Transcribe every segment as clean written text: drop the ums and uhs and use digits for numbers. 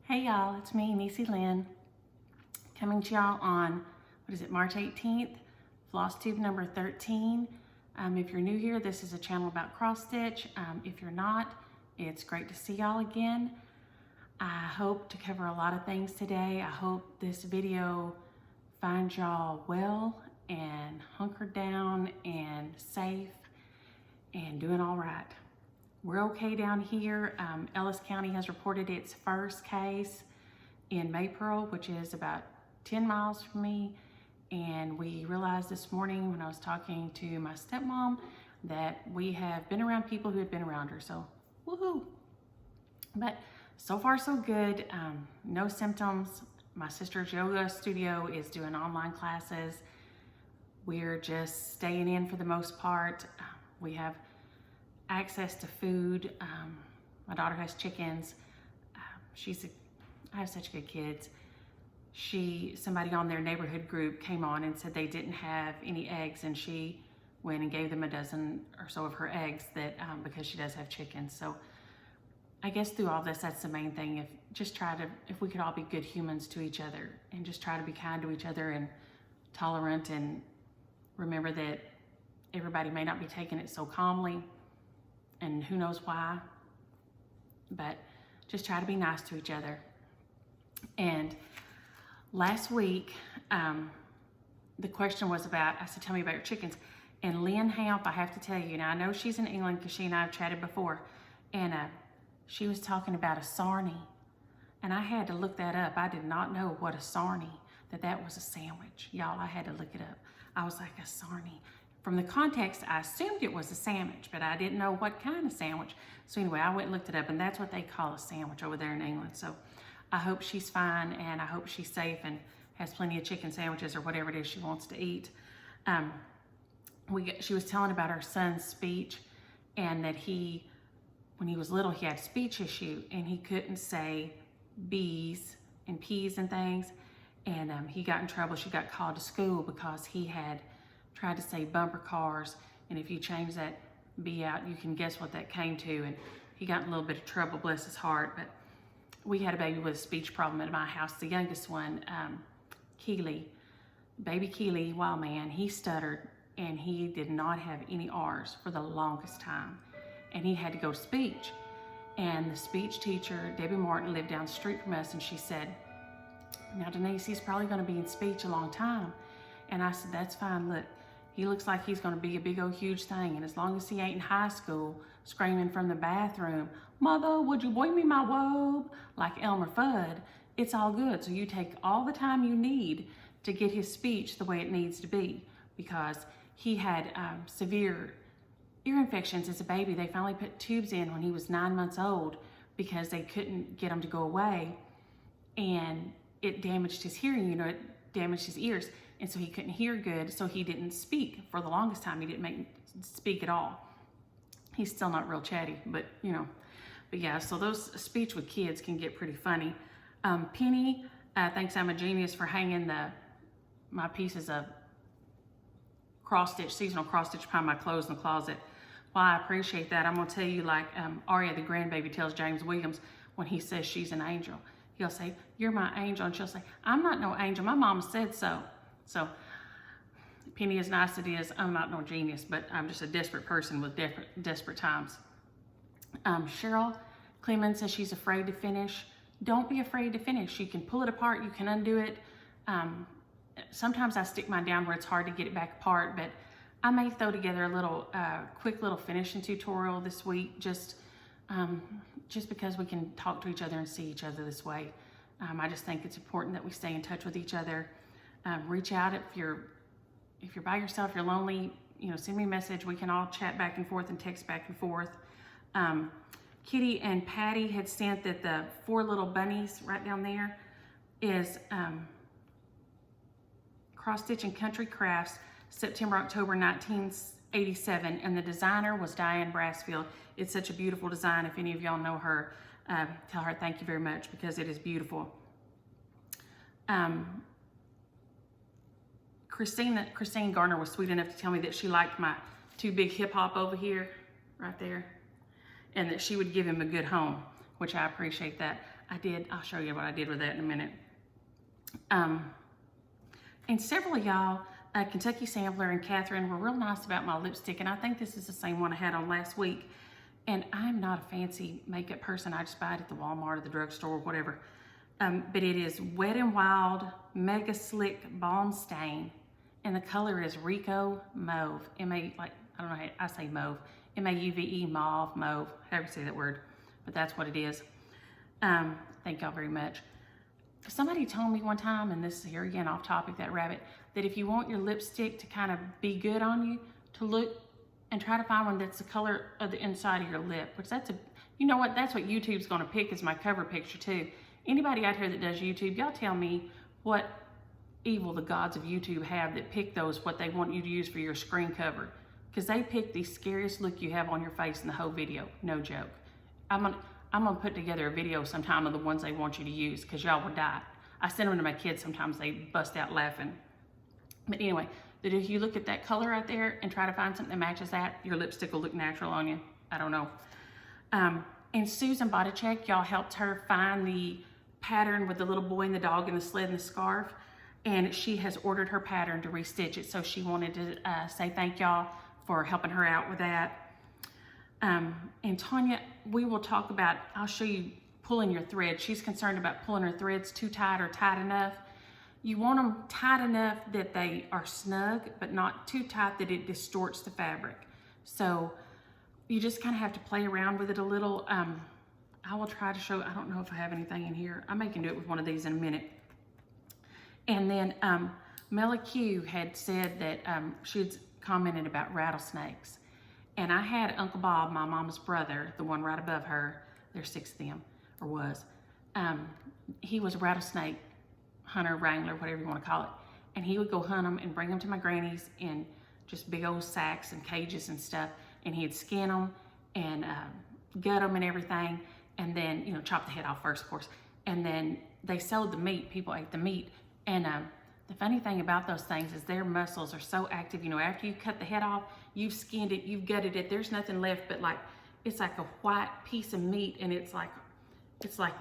Hey y'all, it's me, Niecy Lynn, coming to y'all on, March 18th, Flosstube number 13. If you're new here, this is a channel about cross stitch. If you're not, it's great to see y'all again. I hope to cover a lot of things today. I hope this video finds y'all well and hunkered down and safe and doing all right. We're okay down here. Ellis County has reported its first case in Maypearl, which is about 10 miles from me. And we realized this morning when I was talking to my stepmom that we have been around people who had been around her, so woohoo. But so far so good, no symptoms. My sister's yoga studio is doing online classes. We're just staying in for the most part. We have access to food. My daughter has chickens. I have such good kids. Somebody on their neighborhood group came on and said they didn't have any eggs, and she went and gave them a dozen or so of her eggs because she does have chickens. So I guess through all this, that's the main thing. If we could all be good humans to each other and just try to be kind to each other and tolerant, and remember that everybody may not be taking it so calmly, and who knows why, but just try to be nice to each other. And last week, the question was I said, tell me about your chickens. And Lynn Hamp, I have to tell you, now I know she's in England because she and I have chatted before, and she was talking about a sarnie. And I had to look that up. I did not know what a sarnie, that was a sandwich. Y'all, I had to look it up. I was like, a sarnie. From the context, I assumed it was a sandwich, but I didn't know what kind of sandwich. So anyway, I went and looked it up, and that's what they call a sandwich over there in England. So I hope she's fine, and I hope she's safe and has plenty of chicken sandwiches or whatever it is she wants to eat. She was telling about her son's speech, and that when he was little, he had a speech issue, and he couldn't say bees and peas and things. And he got in trouble. She got called to school because he had tried to say bumper cars, and if you change that B out, you can guess what that came to, and he got in a little bit of trouble, bless his heart. But we had a baby with a speech problem at my house. The youngest one, Keely, baby Keely, wild man, he stuttered, and he did not have any R's for the longest time, and he had to go to speech. And the speech teacher, Debbie Martin, lived down the street from us, and she said, now Denise, he's probably going to be in speech a long time. And I said, that's fine. Look, he looks like he's going to be a big old huge thing, and as long as he ain't in high school screaming from the bathroom, "Mother, would you boil me my robe?" like Elmer Fudd, it's all good. So you take all the time you need to get his speech the way it needs to be, because he had severe ear infections as a baby. They finally put tubes in when he was 9 months old because they couldn't get him to go away, and it damaged his hearing, it damaged his ears. And so he couldn't hear good, so he didn't speak for the longest time. He didn't speak at all. He's still not real chatty, but But yeah, so those speech with kids can get pretty funny. Penny thinks I'm a genius for hanging my pieces of seasonal cross stitch behind my clothes in the closet. Well, I appreciate that. I'm gonna tell you, like Aria, the grandbaby, tells James Williams when he says she's an angel. He'll say, "You're my angel," and she'll say, "I'm not no angel. My mama said so." So Penny, as nice as it is, I'm not no genius, but I'm just a desperate person with desperate times. Cheryl Clemens says she's afraid to finish. Don't be afraid to finish. You can pull it apart, you can undo it. Sometimes I stick mine down where it's hard to get it back apart, but I may throw together a little quick little finishing tutorial this week, just because we can talk to each other and see each other this way. I just think it's important that we stay in touch with each other. Reach out if you're by yourself, you're lonely, send me a message. We can all chat back and forth and text back and forth. Kitty and Patty had sent that the 4 little bunnies right down there is Cross Stitch and Country Crafts, September, October 1987, and the designer was Diane Brassfield. It's such a beautiful design. If any of y'all know her, tell her thank you very much, because it is beautiful. Christine Garner was sweet enough to tell me that she liked my 2 big hip hop over here, right there, and that she would give him a good home, which I appreciate that. I'll show you what I did with that in a minute. And several of y'all, Kentucky Sampler and Catherine, were real nice about my lipstick, and I think this is the same one I had on last week. And I'm not a fancy makeup person. I just buy it at the Walmart or the drugstore or whatever. But it is Wet n Wild Mega Slick Balm Stain, and the color is Rico Mauve. I don't know how I say mauve. M-A-U-V-E, mauve, mauve, however you say that word. But that's what it is. Thank y'all very much. Somebody told me one time, and this is here again off topic, that rabbit, that if you want your lipstick to kind of be good on you, to look and try to find one that's the color of the inside of your lip, which you know what, that's what YouTube's gonna pick as my cover picture too. Anybody out here that does YouTube, y'all tell me what evil the gods of YouTube have that pick what they want you to use for your screen cover. Because they pick the scariest look you have on your face in the whole video, no joke. I'm gonna put together a video sometime of the ones they want you to use, because y'all will die. I send them to my kids sometimes, they bust out laughing. But anyway, that if you look at that color right there and try to find something that matches that, your lipstick will look natural on you. I don't know. And Susan Body Check, y'all helped her find the pattern with the little boy and the dog and the sled and the scarf. And she has ordered her pattern to restitch it. So she wanted to say thank y'all for helping her out with that. And Tanya, we will talk about, I'll show you pulling your thread. She's concerned about pulling her threads too tight or tight enough. You want them tight enough that they are snug, but not too tight that it distorts the fabric. So you just kind of have to play around with it a little. I will try to show, I don't know if I have anything in here. I may can do it with one of these in a minute. And then Mela Q had said that she had commented about rattlesnakes. And I had Uncle Bob, my mom's brother, the one right above her, there's 6 of them, or was. He was a rattlesnake hunter, wrangler, whatever you want to call it. And he would go hunt them and bring them to my granny's in just big old sacks and cages and stuff. And he'd skin them and gut them and everything. And then, you know, chop the head off first, of course. And then they sold the meat. People ate the meat. And the funny thing about those things is their muscles are so active. You know, after you cut the head off, you've skinned it, you've gutted it. There's nothing left but it's like a white piece of meat, and it's like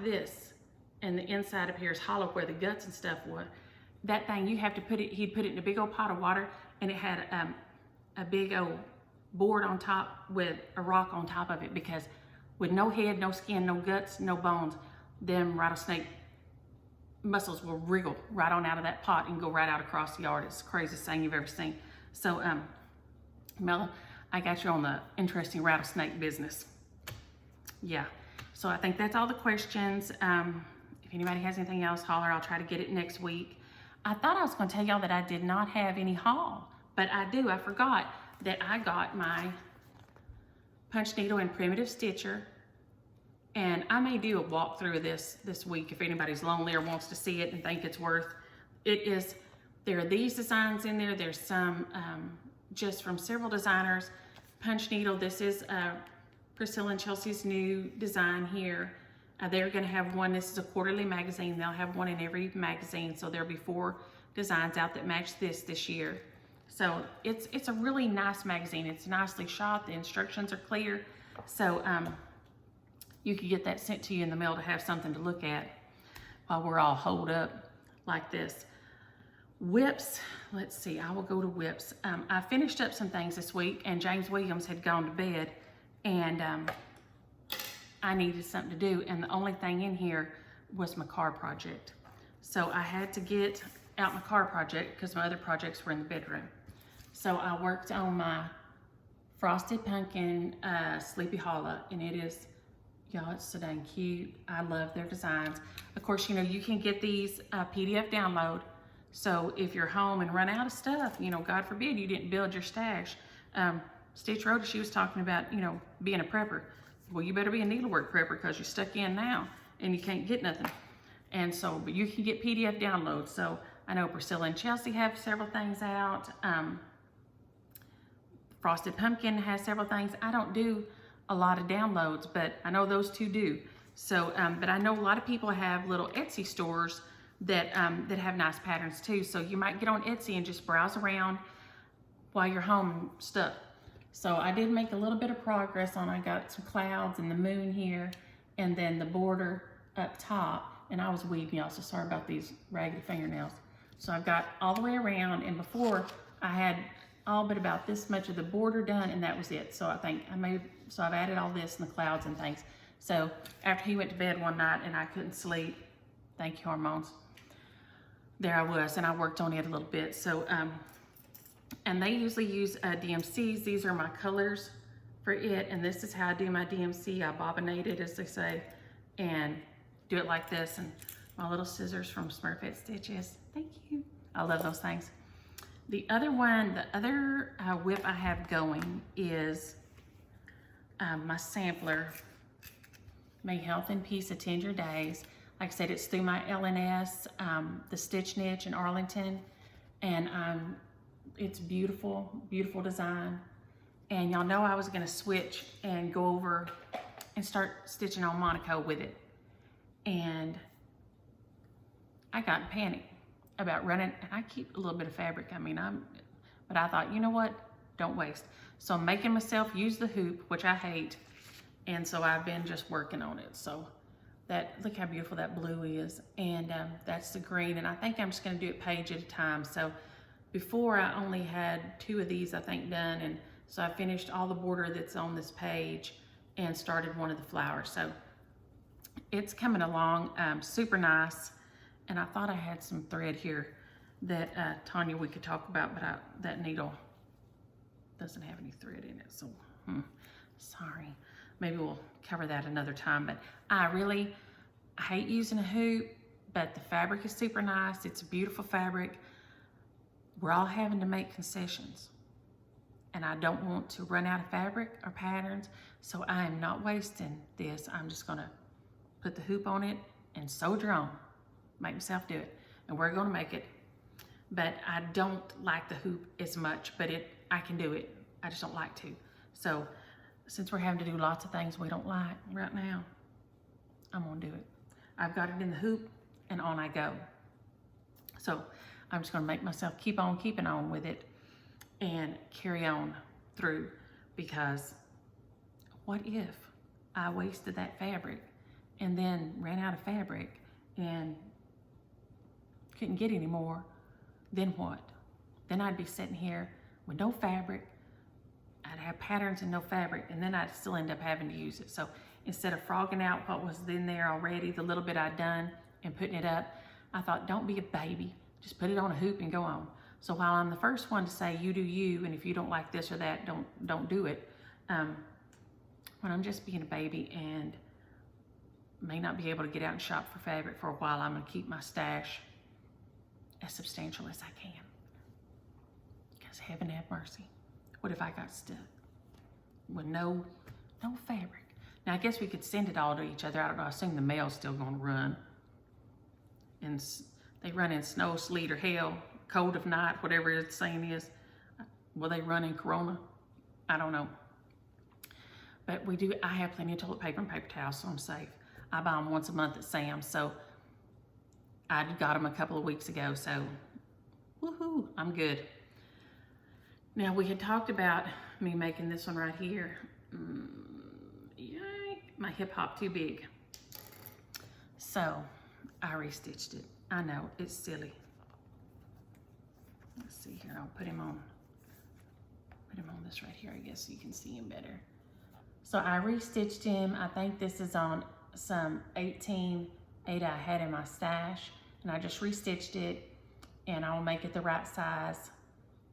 this. And the inside up here is hollow where the guts and stuff were. That thing, you have to he'd put it in a big old pot of water, and it had a big old board on top with a rock on top of it, because with no head, no skin, no guts, no bones, them rattlesnake muscles will wriggle right on out of that pot and go right out across the yard. It's the craziest thing you've ever seen. So, Mela, I got you on the interesting rattlesnake business. Yeah, so I think that's all the questions. If anybody has anything else, holler. I'll try to get it next week. I thought I was going to tell y'all that I did not have any haul, but I do. I forgot that I got my punch needle and primitive stitcher. And I may do a walkthrough of this week if anybody's lonely or wants to see it and think it's worth. There are these designs in there. There's some just from several designers. Punch needle, this is Priscilla and Chelsea's new design here. They're gonna have one, this is a quarterly magazine. They'll have one in every magazine. So there'll be 4 designs out that match this year. So it's a really nice magazine. It's nicely shot, the instructions are clear. So you could get that sent to you in the mail to have something to look at while we're all holed up like this. Whips, let's see, I will go to whips. I finished up some things this week, and James Williams had gone to bed, and I needed something to do, and the only thing in here was my car project. So I had to get out my car project because my other projects were in the bedroom. So I worked on my Frosted Pumpkin Sleepy Hollow, and it is, y'all, it's so dang cute. I love their designs. Of course, you know, you can get these PDF download. So if you're home and run out of stuff, you know, God forbid you didn't build your stash. Stitch Rhoda, she was talking about, you know, being a prepper. Well, you better be a needlework prepper because you're stuck in now and you can't get nothing. And so, but you can get PDF downloads. So I know Priscilla and Chelsea have several things out. Frosted Pumpkin has several things. I don't do a lot of downloads, but I know those 2 do. So, but I know a lot of people have little Etsy stores that that have nice patterns too. So you might get on Etsy and just browse around while you're home and stuff. So I did make a little bit of progress on, I got some clouds and the moon here, and then the border up top, and I was weaving, y'all, so sorry about these raggedy fingernails. So I've got all the way around, and before I had all but about this much of the border done, and that was it. So I think I've added all this and the clouds and things. So after he went to bed one night and I couldn't sleep, thank you, hormones, there I was, and I worked on it a little bit. So, and they usually use DMCs. These are my colors for it, and this is how I do my DMC. I bobbinate it, as they say, and do it like this. And my little scissors from Smurfette Stitches. Thank you. I love those things. The other one, the other whip I have going is my sampler, May Health and Peace Attend Your Days. Like I said, it's through my LNS, the Stitch Niche in Arlington, and it's beautiful, beautiful design. And y'all know I was gonna switch and go over and start stitching on Monaco with it. And I got panicked about running, and I keep a little bit of fabric. I mean, but I thought, you know what? Don't waste. So I'm making myself use the hoop, which I hate. And so I've been just working on it. So look how beautiful that blue is. And that's the green. And I think I'm just gonna do it page at a time. So before I only had 2 of these, I think, done. And so I finished all the border that's on this page and started one of the flowers. So it's coming along super nice. And I thought I had some thread here that Tanya, we could talk about, but that needle doesn't have any thread in it. So sorry. Maybe we'll cover that another time. But I hate using a hoop, but the fabric is super nice. It's a beautiful fabric. We're all having to make concessions, and I don't want to run out of fabric or patterns, so I am not wasting this. I'm just gonna put the hoop on it and sew it on, make myself do it, and we're gonna make it. But I don't like the hoop as much, but I can do it. I just don't like to. So since we're having to do lots of things we don't like right now, I'm gonna do it. I've got it in the hoop, and on I go. So I'm just gonna make myself keep on keeping on with it and carry on through, because what if I wasted that fabric and then ran out of fabric and couldn't get any more? Then what? Then I'd be sitting here with no fabric. I'd have patterns and no fabric, and then I'd still end up having to use it. So instead of frogging out what was in there already, the little bit I'd done, and putting it up, I thought, don't be a baby. Just put it on a hoop and go on. So while I'm the first one to say, you do you, and if you don't like this or that, don't do it, when I'm just being a baby and may not be able to get out and shop for fabric for a while, I'm gonna keep my stash as substantial as I can. Because heaven have mercy. What if I got stuck with no fabric? Now, I guess we could send it all to each other. I don't know, I assume the mail's still gonna run. And they run in snow, sleet, or hail, cold of night, whatever the saying is. Will they run in Corona? I don't know. But I have plenty of toilet paper and paper towels, so I'm safe. I buy them once a month at Sam's, so I got them a couple of weeks ago, so woohoo, I'm good. Now, we had talked about me making this one right here. Yikes, my hip hop too big. So I restitched it. I know, it's silly. Let's see here, I'll put him on this right here, I guess, so you can see him better. So I restitched him. I think this is on some 18-8 I had in my stash, and I just restitched it, and I'll make it the right size,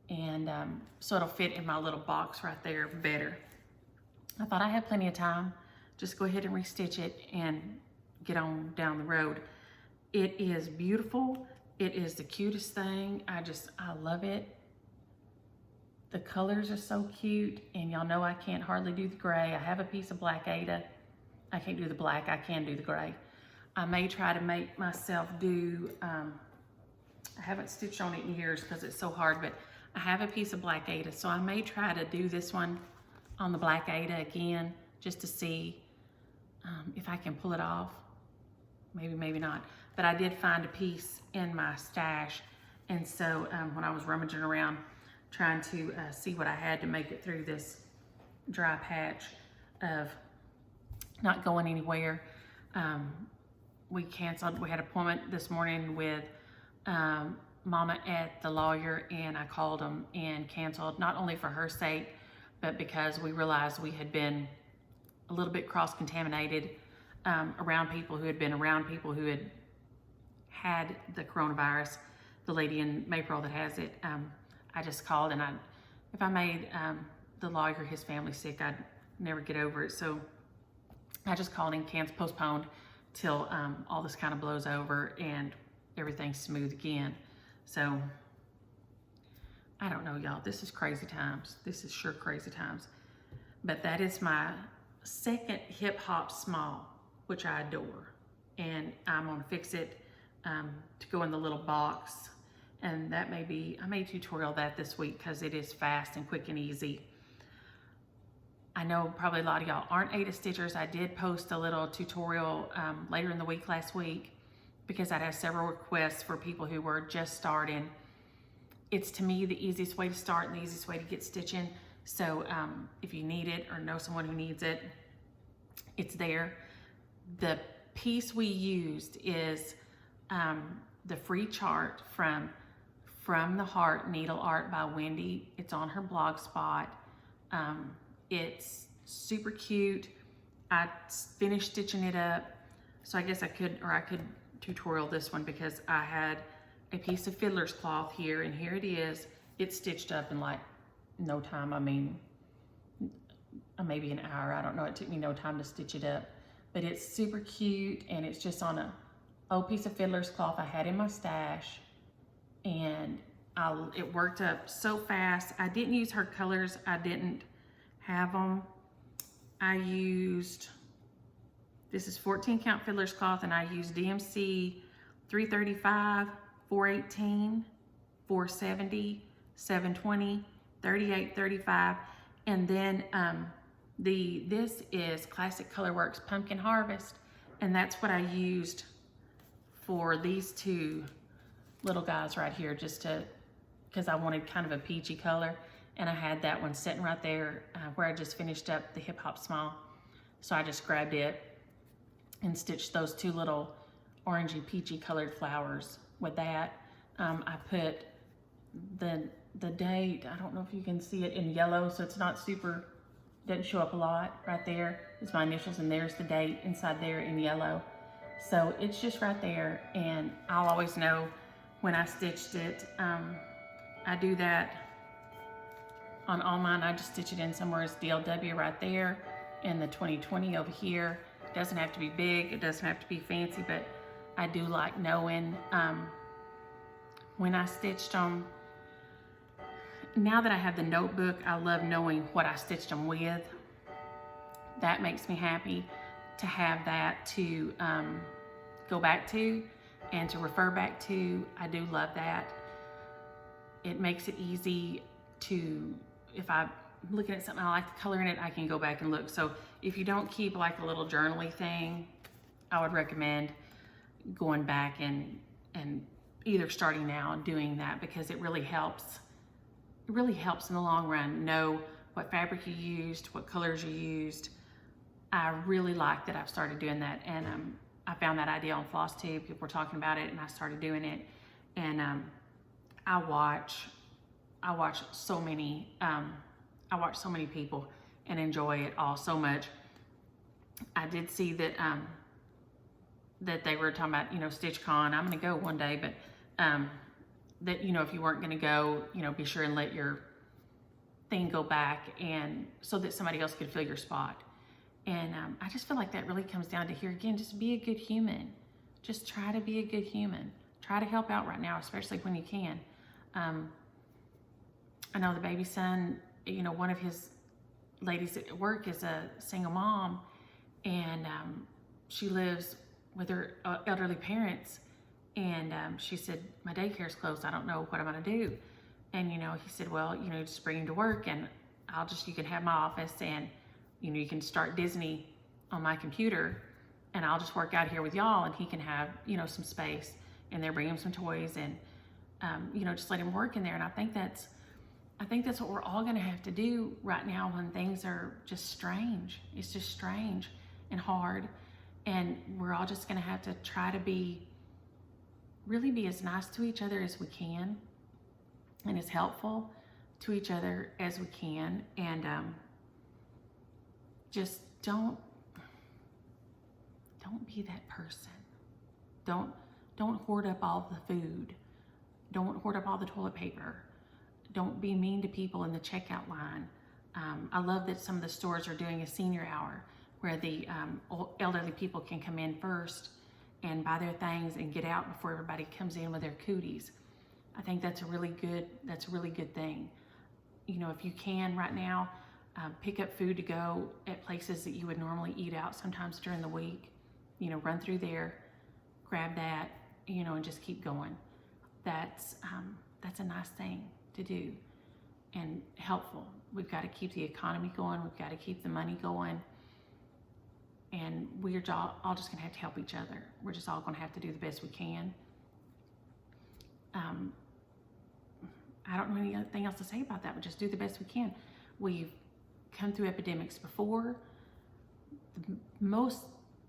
and so it'll fit in my little box right there better. I thought I had plenty of time. Just go ahead and restitch it and get on down the road. It is beautiful. It is the cutest thing. I love it. The colors are so cute, and y'all know I can't hardly do the gray. I have a piece of black Ada. I can't do the black, I can do the gray. I may try to make myself do, I haven't stitched on it in years because it's so hard, but I have a piece of black Ada, so I may try to do this one on the black Ada again, just to see if I can pull it off. Maybe, maybe not. But I did find a piece in my stash, and so when I was rummaging around trying to see what I had to make it through this dry patch of not going anywhere, we canceled. We had an appointment this morning with Mama at the lawyer, and I called them and canceled, not only for her sake, but because we realized we had been a little bit cross-contaminated around people who had been around people who had the coronavirus. The lady in Maypearl that has it, I just called, and if I made the lawyer, his family sick, I'd never get over it. So I just called and postponed till all this kind of blows over and everything's smooth again. So I don't know, y'all. This is crazy times. This is sure crazy times. But that is my second hip hop small, which I adore. And I'm gonna fix it to go in the little box. And that may be, I may tutorial that this week because it is fast and quick and easy. I know probably a lot of y'all aren't Ada Stitchers. I did post a little tutorial later in the week last week because I'd had several requests for people who were just starting. It's, to me, the easiest way to start and the easiest way to get stitching. So if you need it or know someone who needs it, it's there. The piece we used is the free chart from the Heart Needle Art by Wendy. It's on her blog spot. It's super cute. I finished stitching it up, so I guess I could tutorial this one because I had a piece of fiddler's cloth here, and here it is. It's stitched up in like no time. I mean, maybe an hour. I don't know. It took me no time to stitch it up, but it's super cute, and it's just on a old piece of fiddler's cloth I had in my stash, and it worked up so fast. I didn't use her colors. I didn't have them. I used, this is 14 count fiddler's cloth, and I used DMC 335, 418, 470, 720, 38, 35, and then this is Classic Colorworks Pumpkin Harvest, and that's what I used for these two little guys right here, just because I wanted kind of a peachy color. And I had that one sitting right there where I just finished up the hip hop small. So I just grabbed it and stitched those two little orangey peachy colored flowers with that. I put the date, I don't know if you can see it in yellow, so it's not super, doesn't show up a lot. Right there is my initials, and there's the date inside there in yellow. So it's just right there, and I'll always know when I stitched it. I do that on all mine. I just stitch it in somewhere as DLW right there, and the 2020 over here. It doesn't have to be big, it doesn't have to be fancy, but I do like knowing when I stitched them. Now that I have the notebook, I love knowing what I stitched them with. That makes me happy to have that to go back to and to refer back to. I do love that. It makes it easy to, if I'm looking at something I like the color in it, I can go back and look. So if you don't keep like a little journaly thing, I would recommend going back and either starting now and doing that, because it really helps. It really helps in the long run. Know what fabric you used, what colors you used. I really like that I've started doing that, and I found that idea on Flosstube. People were talking about it, and I started doing it. And I watch so many people and enjoy it all so much. I did see that that they were talking about, StitchCon. I'm gonna go one day, but that, if you weren't gonna go, be sure and let your thing go back, and so that somebody else could fill your spot. And I just feel like that really comes down to, here again, just be a good human. Just try to be a good human. Try to help out right now, especially when you can. I know the baby son, one of his ladies at work is a single mom, and she lives with her elderly parents. And she said, my daycare's closed. I don't know what I'm gonna do. And, he said, well, just bring him to work, and you can have my office, and, you can start Disney on my computer, and I'll just work out here with y'all, and he can have, some space, and they'll bring him some toys, and, just let him work in there. And I think that's what we're all gonna have to do right now when things are just strange. It's just strange and hard. And we're all just gonna have to try to really be as nice to each other as we can and as helpful to each other as we can. And just don't be that person. Don't hoard up all the food. Don't hoard up all the toilet paper. Don't be mean to people in the checkout line. I love that some of the stores are doing a senior hour where the elderly people can come in first and buy their things and get out before everybody comes in with their cooties. I think that's a really good thing. You know, if you can right now, pick up food to go at places that you would normally eat out sometimes during the week. You know, run through there, grab that, you know, and just keep going. That's a nice thing to do and helpful. We've got to keep the economy going. We've got to keep the money going. And we're all just gonna have to help each other. We're just all gonna have to do the best we can. I don't know anything else to say about that, but just do the best we can. We've come through epidemics before. The most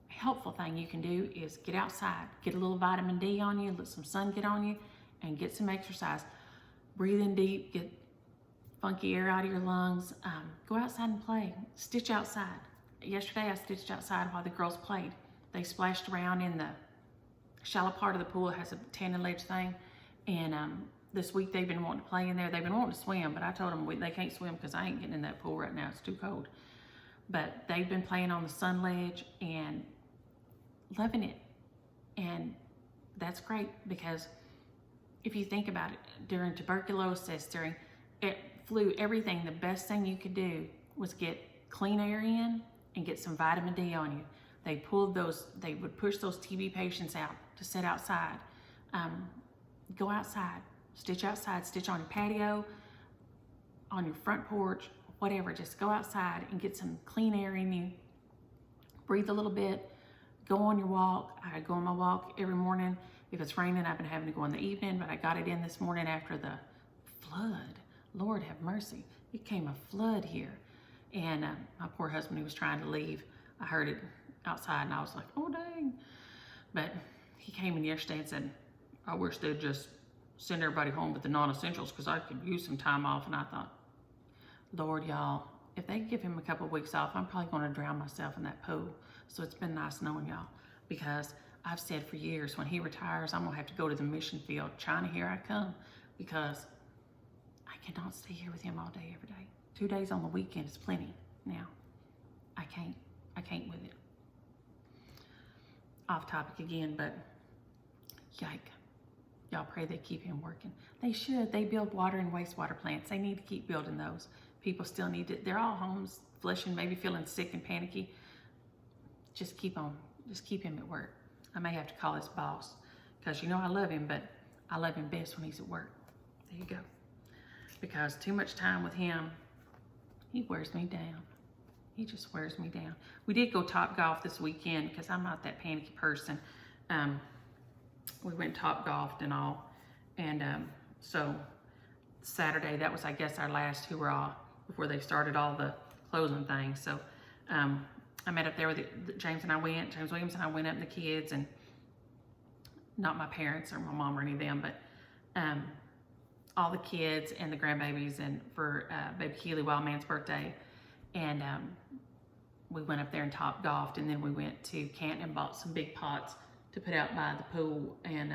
helpful thing you can do is get outside, get a little vitamin D on you, let some sun get on you, and get some exercise. Breathe in deep, get funky air out of your lungs. Go outside and play, stitch outside. Yesterday I stitched outside while the girls played. They splashed around in the shallow part of the pool. It has a tanning ledge thing. And this week they've been wanting to play in there. They've been wanting to swim, but I told them they can't swim because I ain't getting in that pool right now. It's too cold. But they've been playing on the sun ledge and loving it. And that's great, because if you think about it, during tuberculosis, during flu, everything, the best thing you could do was get clean air in and get some vitamin D on you. They would push those TB patients out to sit outside. Go outside, stitch on your patio, on your front porch, whatever. Just go outside and get some clean air in you. Breathe a little bit, go on your walk. I go on my walk every morning. If it's raining, I've been having to go in the evening, but I got it in this morning after the flood. Lord have mercy. It came a flood here. And my poor husband, he was trying to leave. I heard it outside and I was like, oh dang. But he came in yesterday and said, I wish they'd just send everybody home with the non-essentials because I could use some time off. And I thought, Lord, y'all, if they give him a couple of weeks off, I'm probably going to drown myself in that pool. So it's been nice knowing y'all, because I've said for years, when he retires, I'm going to have to go to the mission field. China, here I come, because I cannot stay here with him all day, every day. 2 days on the weekend is plenty now. I can't with it. Off topic again, but yike. Y'all pray they keep him working. They should. They build water and wastewater plants. They need to keep building those. People still need to. They're all homes, flushing, maybe feeling sick and panicky. Just keep on. Just keep him at work. I may have to call his boss, because you know I love him, but I love him best when he's at work. There you go. Because too much time with him, he wears me down. He just wears me down. We did go Top Golf this weekend, because I'm not that panicky person. We went Top Golfed and all. And so Saturday, that was, I guess, our last hurrah before they started all the closing things. So I met up there with James Williams and I went up, and the kids, and not my parents or my mom or any of them, but all the kids and the grandbabies, and for baby Keely, Wildman's birthday. And we went up there and Top Golfed, and then we went to Canton and bought some big pots to put out by the pool, and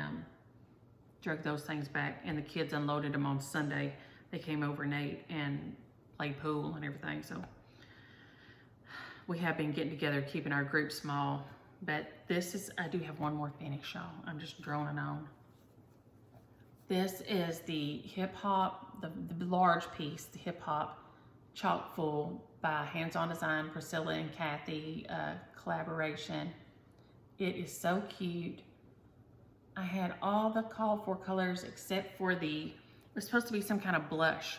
drug those things back. And the kids unloaded them on Sunday. They came over and ate and played pool and everything. So we have been getting together, keeping our group small. But I do have one more finish, y'all. I'm just droning on. This is the hip hop, the large piece, the hip hop chock full by Hands On Design, Priscilla and Kathy collaboration. It is so cute. I had all the called for colors except for it was supposed to be some kind of blush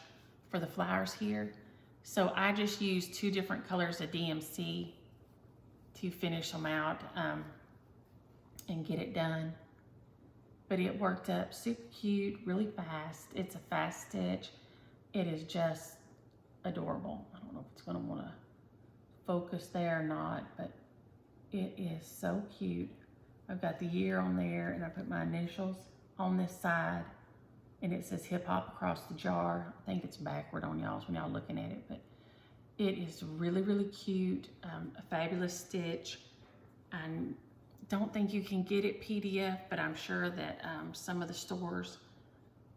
for the flowers here. So I just used 2 different colors of DMC to finish them out and get it done. But it worked up super cute, really fast. It's a fast stitch. It is just adorable. I don't know if it's gonna wanna focus there or not, but It is so cute. I've got the year on there, and I put my initials on this side, and it says hip hop across the jar. I think it's backward on y'all's when y'all looking at it, but it is really, really cute. A fabulous stitch. I don't think you can get it PDF, but I'm sure that some of the stores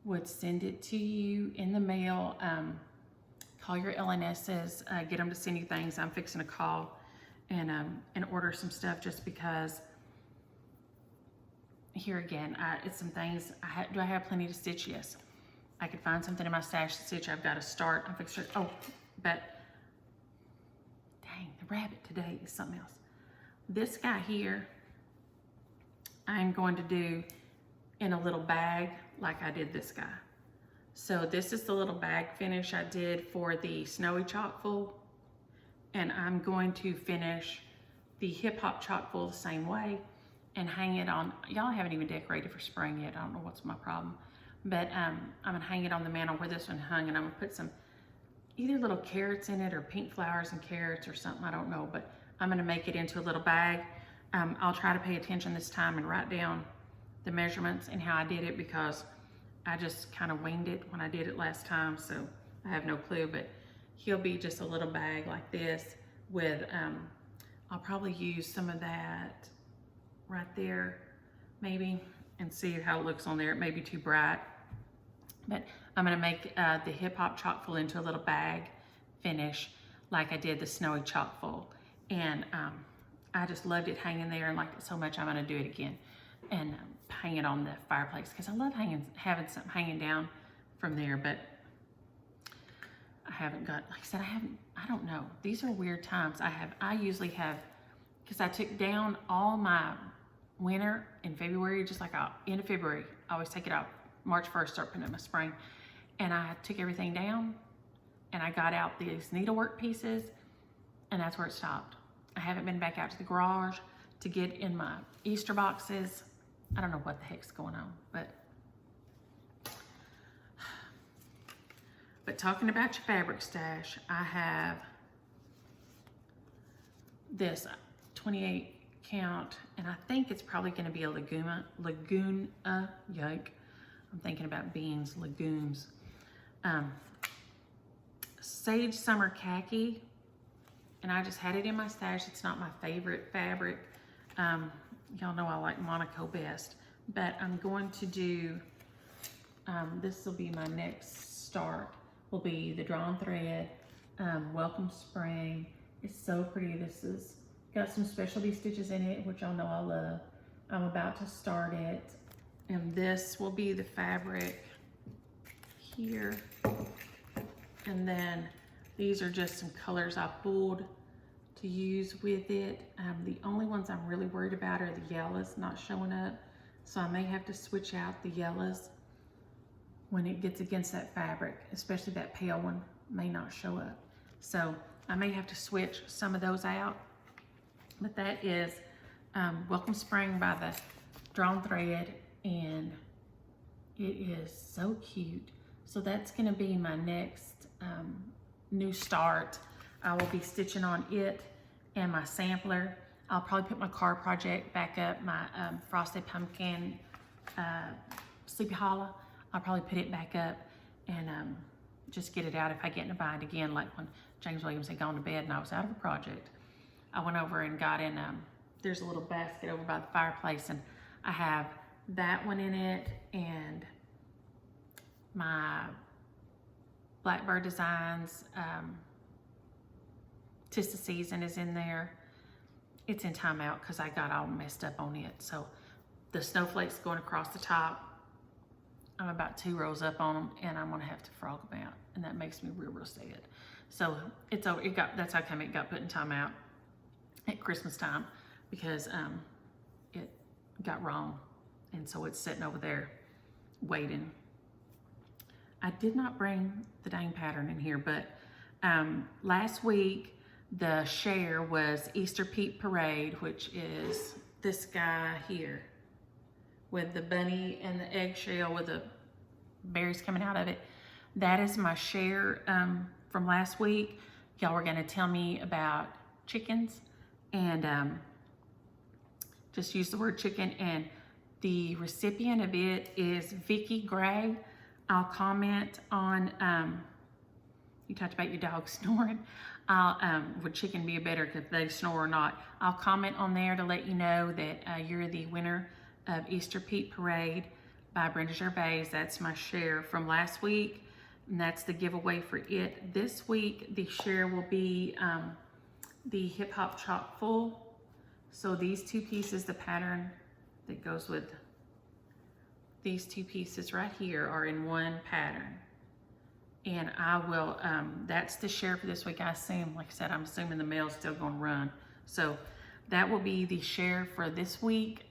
would send it to you in the mail. Call your LNSs, get them to send you things. I'm fixing to call and order some stuff just because. Here again, it's some things. Do I have plenty to stitch? Yes. I could find something in my stash to stitch. I've got to start. I'm fixing. Oh, but dang, the rabbit today is something else. This guy here, I'm going to do in a little bag like I did this guy. So this is the little bag finish I did for the snowy chockfull, and I'm going to finish the hip hop chockfull the same way and hang it on. Y'all haven't even decorated for spring yet. I don't know what's my problem, but I'm gonna hang it on the mantle where this one hung, and I'm gonna put some either little carrots in it or pink flowers and carrots or something, I don't know, but I'm gonna make it into a little bag. I'll try to pay attention this time and write down the measurements and how I did it, because I just kind of winged it when I did it last time, so I have no clue, but he'll be just a little bag like this with, I'll probably use some of that right there maybe and see how it looks on there. It may be too bright, but I'm gonna make the hip hop chockfull into a little bag finish like I did the snowy chockfull, and I just loved it hanging there and liked it so much I'm gonna do it again and hang it on the fireplace, because I love having something hanging down from there. But I haven't got, like I said, I don't know, these are weird times. I usually have, because I took down all my winter in February, just like end of February. I always take it out March 1st, start putting up my spring. And I took everything down and I got out these needlework pieces, and that's where it stopped. I haven't been back out to the garage to get in my Easter boxes. I don't know what the heck's going on, but talking about your fabric stash, I have this 28 count, and I think it's probably going to be a Laguna, yike. I'm thinking about beans, legumes. Sage Summer Khaki, and I just had it in my stash. It's not my favorite fabric. Y'all know I like Monaco best, but I'm going to do, this will be my next start, will be the drawn thread, Welcome Spring. It's so pretty. This is got some specialty stitches in it, which y'all know I love. I'm about to start it, and this will be the fabric here. And then these are just some colors I pulled to use with it. The only ones I'm really worried about are the yellows not showing up, so I may have to switch out the yellows when it gets against that fabric, especially that pale one may not show up. So I may have to switch some of those out. But that is Welcome Spring by the Drawn Thread, and it is so cute. So that's going to be my next new start. I will be stitching on it and my sampler. I'll probably put my card project back up, my Frosted Pumpkin Sleepy Hollow. I'll probably put it back up and just get it out if I get in a bind again, like when James Williams had gone to bed and I was out of the project. I went over and got in, there's a little basket over by the fireplace, and I have that one in it, and my Blackbird Designs Tis the Season is in there. It's in timeout because I got all messed up on it. So the snowflakes going across the top, I'm about 2 rows up on them, and I'm gonna have to frog them out, and that makes me real, real sad. So it's over. That's how come it got put in timeout at Christmas time, because it got wrong, and so it's sitting over there waiting. I did not bring the dang pattern in here, but last week the share was Easter Peep Parade, which is this guy here with the bunny and the eggshell with the berries coming out of it. That is my share from last week. Y'all were gonna tell me about chickens, and Just use the word chicken, and the recipient of it is Vicky Gray. I'll comment on, you talked about your dog snoring. Would chicken be better if they snore or not? I'll comment on there to let you know that you're the winner of Easter Pete Parade by Brenda Gervais. That's my share from last week, and that's the giveaway for it. This week, the share will be the Hip Hop Chock Full. So these two pieces, the pattern that goes with these two pieces right here are in one pattern. And I will, that's the share for this week. I assume, like I said, I'm assuming the mail's still gonna run. So that will be the share for this week.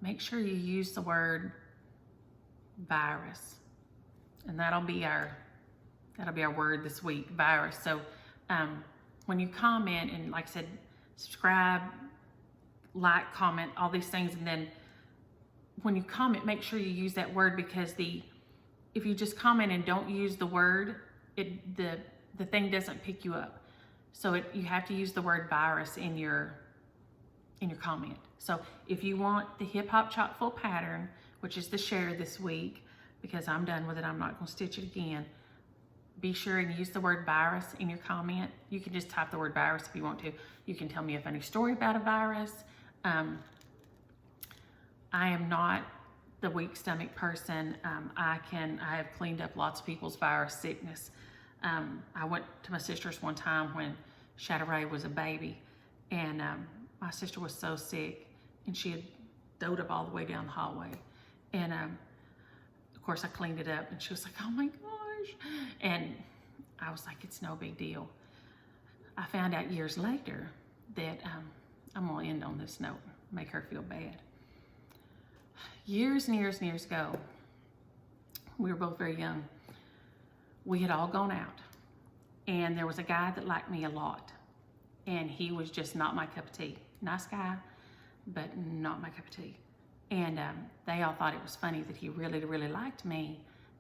Make sure you use the word virus. And that'll be our word this week, virus. So when you comment, and like I said, subscribe, like, comment, all these things, and then when you comment, make sure you use that word, because if you just comment and don't use the word, the thing doesn't pick you up. So you have to use the word virus in your comment. So if you want the Hip Hop Chock Full pattern, which is the share this week, because I'm done with it, I'm not gonna stitch it again, be sure and use the word virus in your comment. You can just type the word virus if you want to. You can tell me a funny story about a virus. I am not the weak stomach person. I have cleaned up lots of people's virus sickness. I went to my sister's one time when Shadow Ray was a baby, and my sister was so sick, and she had dozed up all the way down the hallway. And of course I cleaned it up, and she was like, oh my gosh. And I was like, it's no big deal. I found out years later that, I'm gonna end on this note, make her feel bad. Years and years and years ago, we were both very young. We had all gone out, and there was a guy that liked me a lot, and he was just not my cup of tea. Nice guy, but not my cup of tea. And they all thought it was funny that he really, really liked me,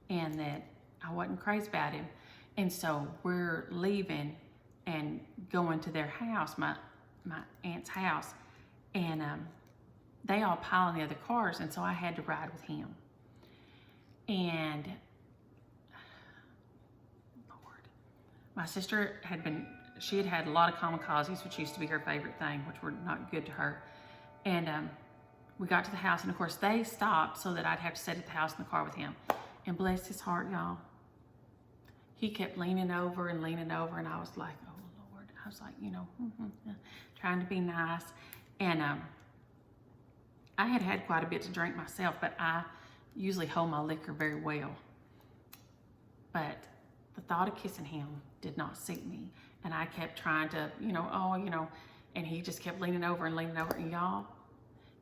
and that I wasn't crazy about him. And so we're leaving and going to their house, my aunt's house, and they all pile in the other cars, and so I had to ride with him. And Lord, my sister had had a lot of kamikazes, which used to be her favorite thing, which were not good to her. And we got to the house, and of course they stopped so that I'd have to sit at the house in the car with him. And bless his heart, y'all, he kept leaning over, and I was like, oh Lord. I was like, trying to be nice. And I had had quite a bit to drink myself, but I usually hold my liquor very well. But the thought of kissing him did not suit me. And I kept trying to, and he just kept leaning over. And y'all,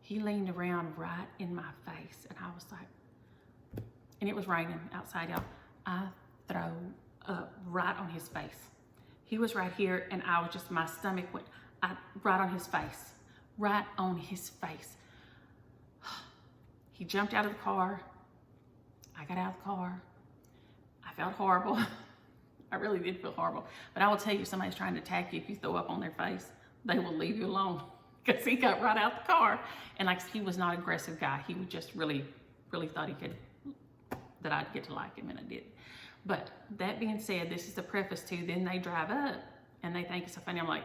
he leaned around right in my face. And I was like, and it was raining outside, y'all. I threw up right on his face. He was right here, and I was just, my stomach went right on his face. Right on his face. He jumped out of the car. I got out of the car. I felt horrible. I really did feel horrible. But I will tell you, somebody's trying to attack you. If you throw up on their face, they will leave you alone, because he got right out the car. And like, he was not an aggressive guy. He would just really, really thought that I'd get to like him, and I did. But that being said, this is the preface to, then they drive up and they think it's so funny. I'm like,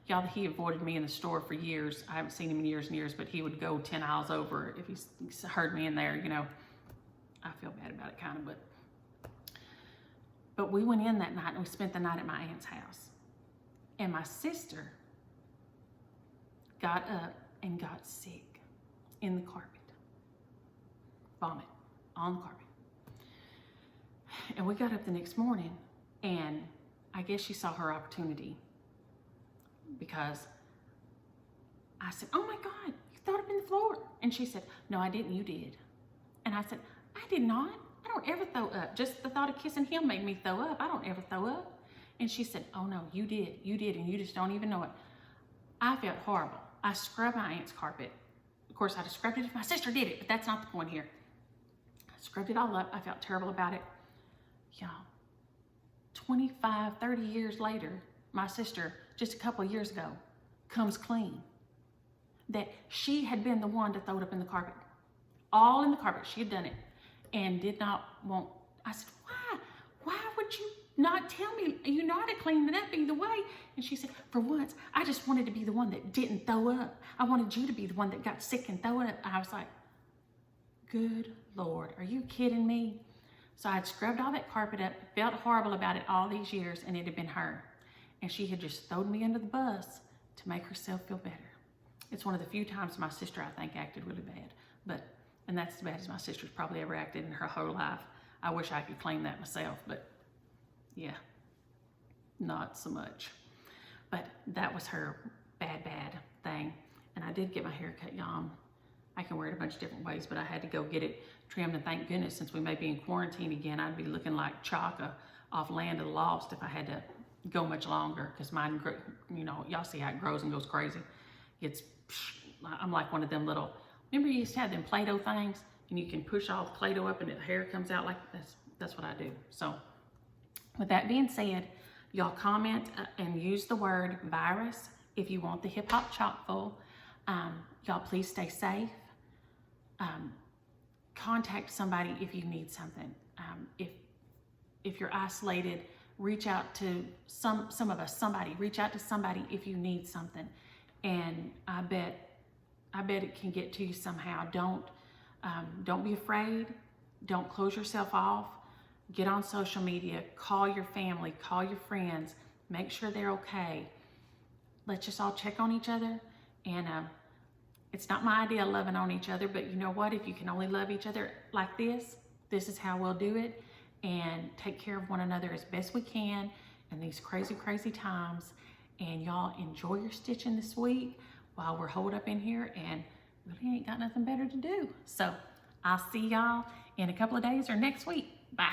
y'all, he avoided me in the store for years. I haven't seen him in years and years, but he would go 10 aisles over if he heard me in there, I feel bad about it kind of, but we went in that night, and we spent the night at my aunt's house. And my sister got up and got sick in the carpet. Vomit on the carpet. And we got up the next morning, and I guess she saw her opportunity, because I said, oh my God, you threw up in the floor. And she said, no, I didn't, you did. And I said, I did not. I don't ever throw up. Just the thought of kissing him made me throw up. I don't ever throw up. And she said, oh no, you did, and you just don't even know it. I felt horrible. I scrubbed my aunt's carpet. Of course, I'd have scrubbed it if my sister did it, but that's not the point here. I scrubbed it all up. I felt terrible about it. Y'all, 25, 30 years later, my sister just a couple of years ago comes clean that she had been the one to throw it up in the carpet. All in the carpet. She had done it and did not want. I said, why? Why would you not tell me? You know how to clean it up either way. And she said, for once, I just wanted to be the one that didn't throw up. I wanted you to be the one that got sick and throw it up. I was like, good Lord, are you kidding me? So I'd scrubbed all that carpet up, felt horrible about it all these years, and it had been her. And she had just thrown me under the bus to make herself feel better. It's one of the few times my sister, I think, acted really bad. And that's as bad as my sister's probably ever acted in her whole life. I wish I could claim that myself, but yeah, not so much. But that was her bad thing. And I did get my hair cut, y'all. I can wear it a bunch of different ways, but I had to go get it trimmed, and thank goodness, since we may be in quarantine again, I'd be looking like Chaka off Land of the Lost if I had to go much longer, because mine, you know, y'all see how it grows and goes crazy. I'm like one of them little, remember you used to have them Play-Doh things, and you can push all the Play-Doh up and the hair comes out like that's what I do. So with that being said, y'all comment and use the word virus if you want the hip hop chock full. Y'all please stay safe. Contact somebody if you need something. If you're isolated, reach out to somebody reach out to somebody if you need something. And I bet it can get to you somehow. Don't be afraid. Don't close yourself off. Get on social media, call your family, call your friends, make sure they're okay. Let's just all check on each other. And it's not my idea of loving on each other, but you know what? If you can only love each other like this is how we'll do it, and take care of one another as best we can in these crazy, crazy times. And y'all enjoy your stitching this week while we're holed up in here and really ain't got nothing better to do. So I'll see y'all in a couple of days or next week. Bye.